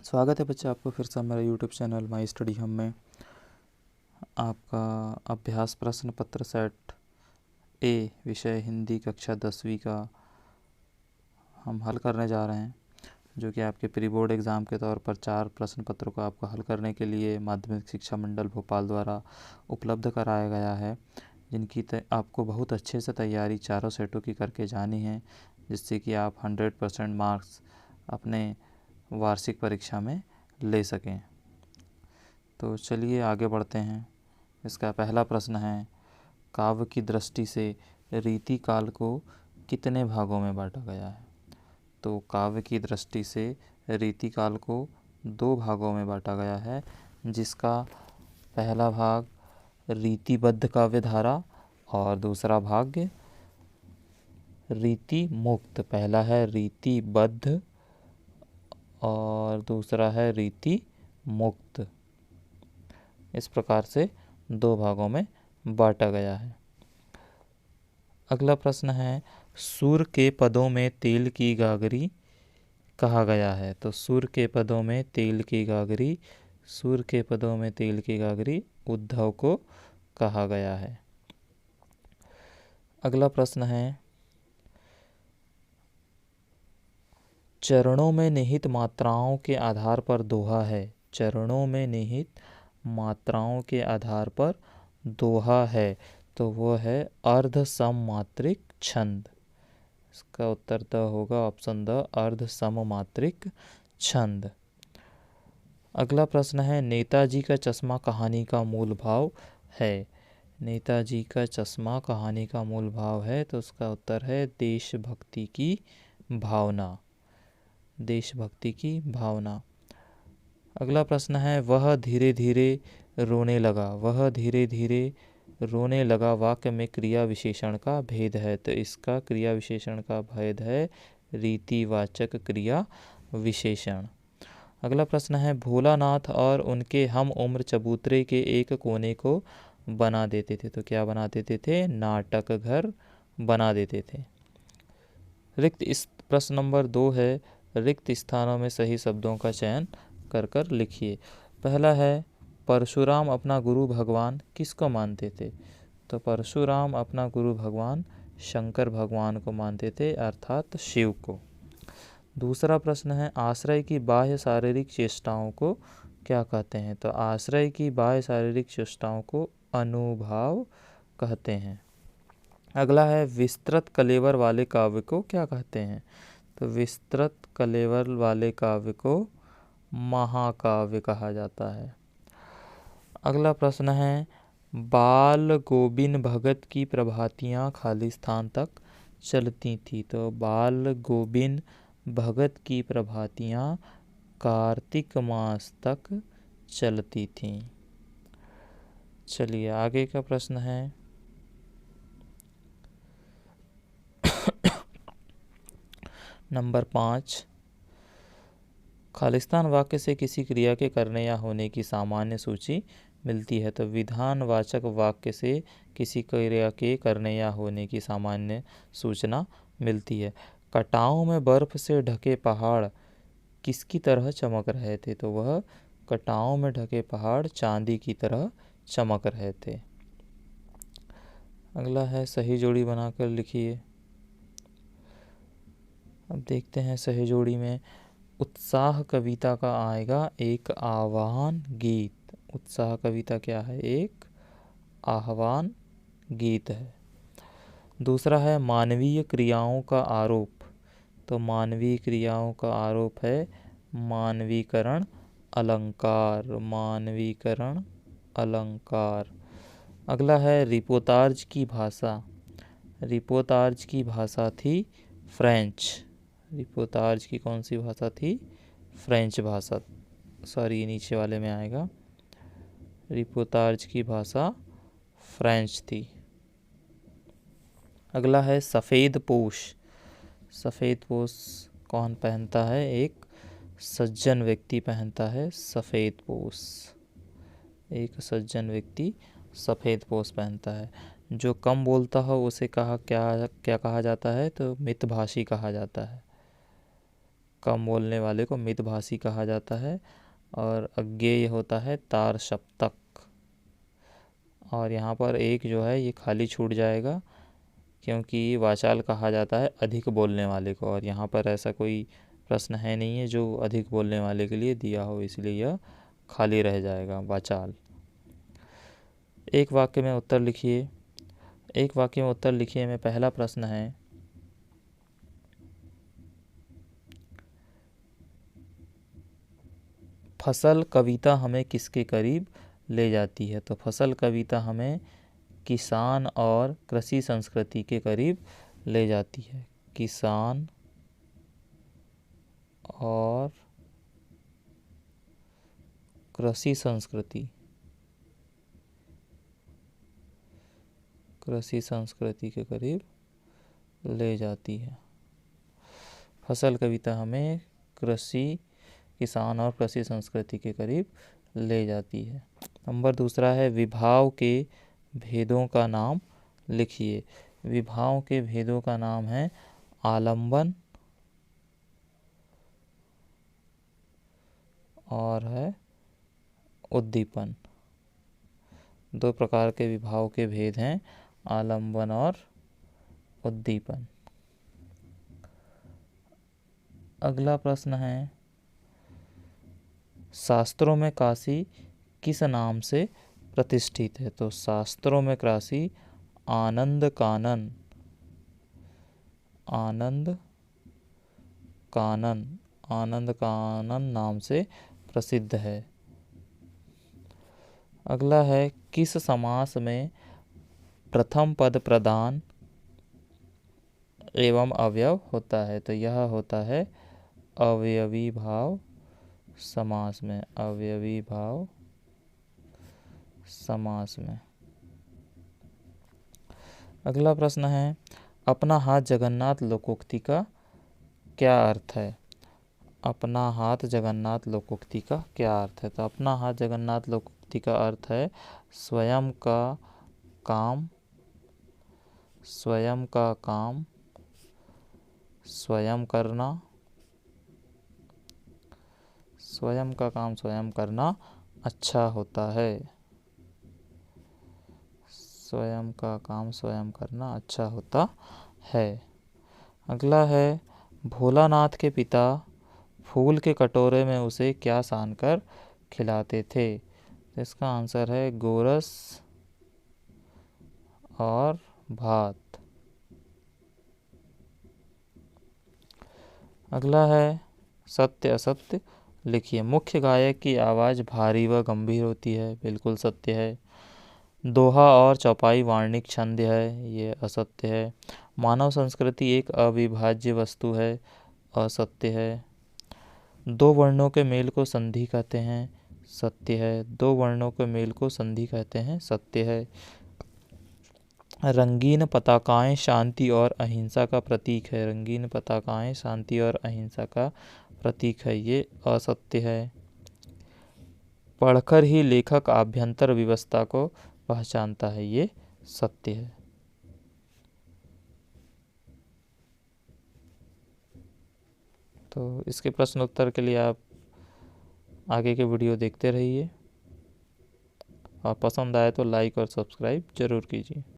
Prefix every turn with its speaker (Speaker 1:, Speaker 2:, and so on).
Speaker 1: स्वागत है बच्चे आपको फिर से मेरा यूट्यूब चैनल माई स्टडी हम में। आपका अभ्यास प्रश्न पत्र सेट ए विषय हिंदी कक्षा 10वीं का हम हल करने जा रहे हैं, जो कि आपके प्री बोर्ड एग्ज़ाम के तौर पर 4 प्रश्न पत्रों को आपको हल करने के लिए माध्यमिक शिक्षा मंडल भोपाल द्वारा उपलब्ध कराया गया है, जिनकी आपको बहुत अच्छे से तैयारी चारों सेटों की करके जानी है, जिससे कि आप 100% मार्क्स अपने वार्षिक परीक्षा में ले सकें। तो चलिए आगे बढ़ते हैं। इसका पहला प्रश्न है, काव्य की दृष्टि से रीति काल को कितने भागों में बांटा गया है? तो काव्य की दृष्टि से रीति काल को 2 भागों में बांटा गया है, जिसका पहला भाग रीतिबद्ध काव्य धारा और दूसरा भाग रीति मुक्त। पहला है रीतिबद्ध और दूसरा है रीति मुक्त। इस प्रकार से 2 भागों में बांटा गया है। अगला प्रश्न है, सुर के पदों में तेल की गागरी कहा गया है? तो सुर के पदों में तेल की गागरी, सुर के पदों में तेल की गागरी उद्धव को कहा गया है। अगला प्रश्न है, चरणों में निहित मात्राओं के आधार पर दोहा है। चरणों में निहित मात्राओं के आधार पर दोहा है, तो वो है अर्ध सममात्रिक छंद। इसका उत्तर द होगा ऑप्शन द, अर्ध सममात्रिक छंद। अगला प्रश्न है, नेताजी का चश्मा कहानी का मूल भाव है। नेताजी का चश्मा कहानी का मूल भाव है, तो उसका उत्तर है देशभक्ति की भावना। देशभक्ति की भावना। अगला प्रश्न है, वह धीरे धीरे रोने लगा। वह धीरे धीरे रोने लगा वाक्य में क्रिया विशेषण का भेद है, तो इसका क्रिया विशेषण का भेद है रीतिवाचक क्रिया विशेषण। अगला प्रश्न है, भोलानाथ और उनके हम उम्र चबूतरे के एक कोने को बना देते थे। तो क्या बना देते थे? नाटक घर बना देते थे। रिक्त इस प्रश्न नंबर 2 है, रिक्त स्थानों में सही शब्दों का चयन कर कर लिखिए। पहला है, परशुराम अपना गुरु भगवान किसको मानते थे? तो परशुराम अपना गुरु भगवान शंकर भगवान को मानते थे, अर्थात शिव को। दूसरा प्रश्न है, आश्रय की बाह्य शारीरिक चेष्टाओं को क्या कहते हैं? तो आश्रय की बाह्य शारीरिक चेष्टाओं को अनुभाव कहते हैं। अगला है, विस्तृत कलेवर वाले काव्य को क्या कहते हैं? तो विस्तृत कलेवर वाले काव्य को महाकाव्य कहा जाता है। अगला प्रश्न है, बाल गोबिन भगत की प्रभातियाँ खालिस्तान तक चलती थी। तो बाल गोबिन भगत की प्रभातियाँ कार्तिक मास तक चलती थीं। चलिए आगे का प्रश्न है, नंबर 5, खालिस्तान वाक्य से किसी क्रिया के करने या होने की सामान्य सूची मिलती है। तो विधानवाचक वाक्य से किसी क्रिया के करने या होने की सामान्य सूचना मिलती है। कटाओं में बर्फ से ढके पहाड़ किसकी तरह चमक रहे थे? तो वह कटाओं में ढके पहाड़ चांदी की तरह चमक रहे थे। अगला है, सही जोड़ी बनाकर लिखिए। अब देखते हैं सही जोड़ी में, उत्साह कविता का आएगा एक आह्वान गीत। उत्साह कविता क्या है? एक आह्वान गीत है। दूसरा है, मानवीय क्रियाओं का आरोप। तो मानवीय क्रियाओं का आरोप है मानवीकरण अलंकार। मानवीकरण अलंकार। अगला है, रिपोर्ताज की भाषा। रिपोर्ताज की भाषा थी फ्रेंच। रिपोर्ताज की कौन सी भाषा थी? फ्रेंच भाषा। सॉरी, नीचे वाले में आएगा, रिपोर्ताज की भाषा फ्रेंच थी। अगला है, सफ़ेद पोश। सफ़ेद पोश कौन पहनता है? एक सज्जन व्यक्ति पहनता है सफ़ेद पोश। एक सज्जन व्यक्ति सफ़ेद पोश पहनता है। जो कम बोलता हो उसे क्या कहा जाता है? तो मितभाषी कहा जाता है। कम बोलने वाले को मितभाषी कहा जाता है। और अज्ञेय होता है तार सप्तक। और यहाँ पर एक जो है ये खाली छूट जाएगा, क्योंकि वाचाल कहा जाता है अधिक बोलने वाले को, और यहाँ पर ऐसा कोई प्रश्न है नहीं है जो अधिक बोलने वाले के लिए दिया हो, इसलिए यह खाली रह जाएगा वाचाल। एक वाक्य में उत्तर लिखिए। एक वाक्य में उत्तर लिखिए में पहला प्रश्न है, फसल कविता हमें किसके करीब ले जाती है? तो फसल कविता हमें किसान और कृषि संस्कृति के करीब ले जाती है। किसान और कृषि संस्कृति, कृषि संस्कृति के करीब ले जाती है। फसल कविता हमें किसान और कृषि संस्कृति के करीब ले जाती है। नंबर दूसरा है, विभाव के भेदों का नाम लिखिए। विभाव के भेदों का नाम है आलंबन और है उद्दीपन। दो प्रकार के विभाव के भेद हैं, आलंबन और उद्दीपन। अगला प्रश्न है, शास्त्रों में काशी किस नाम से प्रतिष्ठित है? तो शास्त्रों में काशी आनंद कानन, आनंद कानन, आनंद कानन नाम से प्रसिद्ध है। अगला है, किस समास में प्रथम पद प्रधान एवं अवयव होता है? तो यह होता है अवयवी भाव समास में, अवयवी भाव समास में। अगला प्रश्न है, अपना हाथ जगन्नाथ लोकोक्ति का क्या अर्थ है? अपना हाथ जगन्नाथ लोकोक्ति का क्या अर्थ है? तो अपना हाथ जगन्नाथ लोकोक्ति का अर्थ है स्वयं का काम, स्वयं का काम स्वयं करना, स्वयं का काम स्वयं करना अच्छा होता है। स्वयं का काम स्वयं करना अच्छा होता है। अगला है, भोलानाथ के पिता फूल के कटोरे में उसे क्या सानकर खिलाते थे? इसका आंसर है गोरस और भात। अगला है, सत्य असत्य लिखिए। मुख्य गायक की आवाज़ भारी व गंभीर होती है, बिल्कुल सत्य है। दोहा और चौपाई वार्णिक छंद है, ये असत्य है। मानव संस्कृति एक अविभाज्य वस्तु है, असत्य है। दो वर्णों के मेल को संधि कहते हैं, सत्य है। दो वर्णों के मेल को संधि कहते हैं, सत्य है। रंगीन पताकाएं शांति और अहिंसा का प्रतीक है, रंगीन पताकाएं शांति और अहिंसा का प्रतीक है, ये असत्य है। पढ़कर ही लेखक आभ्यंतर व्यवस्था को पहचानता है, ये सत्य है। तो इसके प्रश्न उत्तर के लिए आप आगे के वीडियो देखते रहिए, और पसंद आए तो लाइक और सब्सक्राइब जरूर कीजिए।